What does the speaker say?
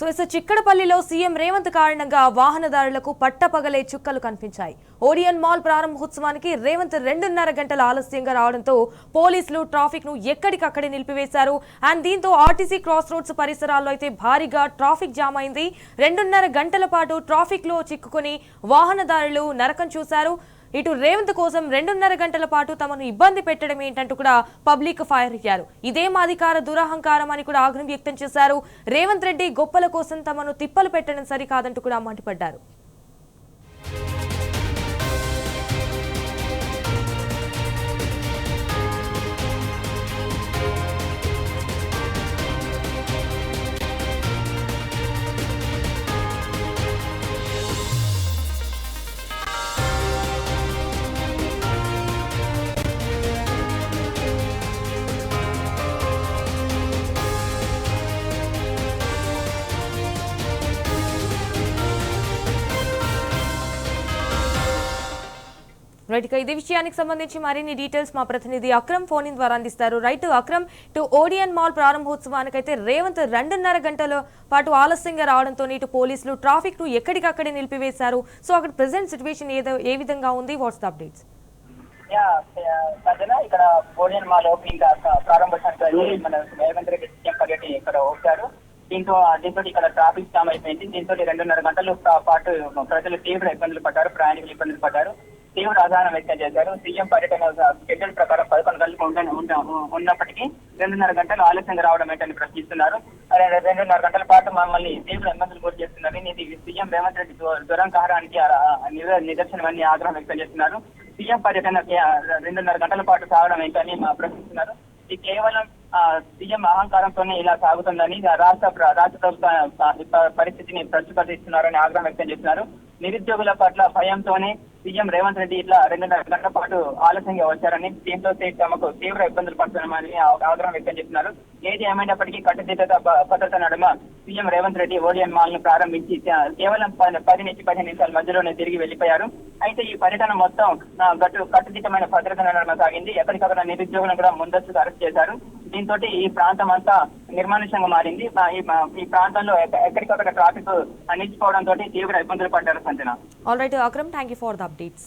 So చిక్కడపల్లిలో CM Revanth కారణంగా వాహనదారులకు పట్టపగలే చుక్కలు కనిపించాయి. ఓడియన్ మాల్ ప్రారంభోత్సవానికి రేవంత్ 2.5 గంటల ఆలస్యంగా రావడంతో పోలీసులు ట్రాఫిక్ ను ఎక్కడికక్కడే నిలిపివేశారు. అండ్ దీంతో ఆర్టీసీ క్రాస్ రోడ్స్ పరిసరాల్లో అయితే భారీగా ట్రాఫిక్ జామ్ అయింది. 2.5 గంటల పాటు ట్రాఫిక్ లో చిక్కుకొని వాహనదారులు నరకం చూశారు. ఇటు రేవంత్ కోసం 2.5 గంటల పాటు తమను ఇబ్బంది పెట్టడం ఏంటంటూ కూడా పబ్లిక్ ఫైర్ అయ్యారు. ఇదేం అధికార దురహంకారం అని కూడా ఆగ్రహం వ్యక్తం చేశారు. రేవంత్ రెడ్డి గొప్పల కోసం తమను తిప్పలు పెట్టడం సరికాదంటూ కూడా మండిపడ్డారు. రైట్, ఇదే విషయానికి సంబంధించి మరిన్ని డీటెయిల్స్ మా ప్రతినిధి అక్రమ్ ఫోన్ ఇన్ ద్వారా అందిస్తారు. రైట్ అక్రమ్, ఇటు ఓడియన్ మాల్ ప్రారంభోత్సవానికి అయితే రేవంత్ 2.5 గంటల పాటు ఆలస్యంగా రావడంతో ఇటు పోలీసులు ట్రాఫిక్ ను ఎక్కడికక్కడే నిలిపివేశారు. సో అక్కడ ప్రెసెంట్ సిచ్యువేషన్ ఏ విధంగా ఉంది? What's the updates? ఇక్కడ ఓడియన్ మాల్ ఓపెనింగ్ ప్రారంభోత్సవానికి మన రేవంత్ రెడ్డి సీఎం పర్యటన ఇక్కడ వచ్చారు. దీంతో ఇక్కడ ట్రాఫిక్ జామ్ అయిపోయింది. దీంతో 2.5 గంటల పాటు ప్రజలు తీవ్ర ఇబ్బందులు పడ్డారు, ప్రయాణికులు ఇబ్బందులు పడ్డారు, తీవ్ర అసహనం వ్యక్తం చేశారు. సీఎం పర్యటన షెడ్యూల్ ప్రకారం 11 గంటలకు ఉన్నప్పటికీ 2.5 గంటలు ఆలస్యంగా రావడం ఏంటని ప్రశ్నిస్తున్నారు. 2.5 గంటల పాటు మమ్మల్ని తీవ్ర ఇబ్బందులు గురి చేస్తున్నారు. ఇది సీఎం రేవంత్ రెడ్డి దురంకారానికి నిదర్శనమని ఆగ్రహం వ్యక్తం చేస్తున్నారు. సీఎం పర్యటన 2.5 గంటల పాటు సాగడం ఏంటని ప్రశ్నిస్తున్నారు. ఇది కేవలం సీఎం అహంకారంతోనే ఇలా సాగుతుందని రాష్ట్ర ప్రభుత్వ పరిస్థితిని ప్రస్తుతిస్తున్నారని ఆగ్రహం వ్యక్తం చేస్తున్నారు. నిరుద్యోగుల పట్ల భయంతోనే సీఎం రేవంత్ రెడ్డి ఇట్లా 2.5 గంటల పాటు ఆలస్యంగా వచ్చారని, దీంతో తమకు తీవ్ర ఇబ్బందులు పడుతున్నామని ఆగ్రహం వ్యక్తం చేస్తున్నారు. ఏది ఏమైనప్పటికీ కట్టుదిట్టత భద్రత నడుమ CM Revanth Reddy Odean mall ను ప్రారంభించి కేవలం 10 నుంచి 15 నిమిషాల మధ్యలోనే తిరిగి వెళ్లిపోయారు. అయితే ఈ పర్యటన మొత్తం కట్టుదిట్టమైన భద్రత నడుమ సాగింది. ఎక్కడికక్కడ నిరుద్యోగులను కూడా ముందస్తుగా అరెస్ట్ చేశారు. దీంతో ఈ ప్రాంతం అంతా నిర్మానుష్యంగా మారింది. ఈ ప్రాంతంలో ఎక్కడికక్కడ ట్రాఫిక్ నిలిచిపోవడంతో తీవ్ర ఇబ్బందులు పడ్డారు. Sanjana. All right Akram, thank you for the updates.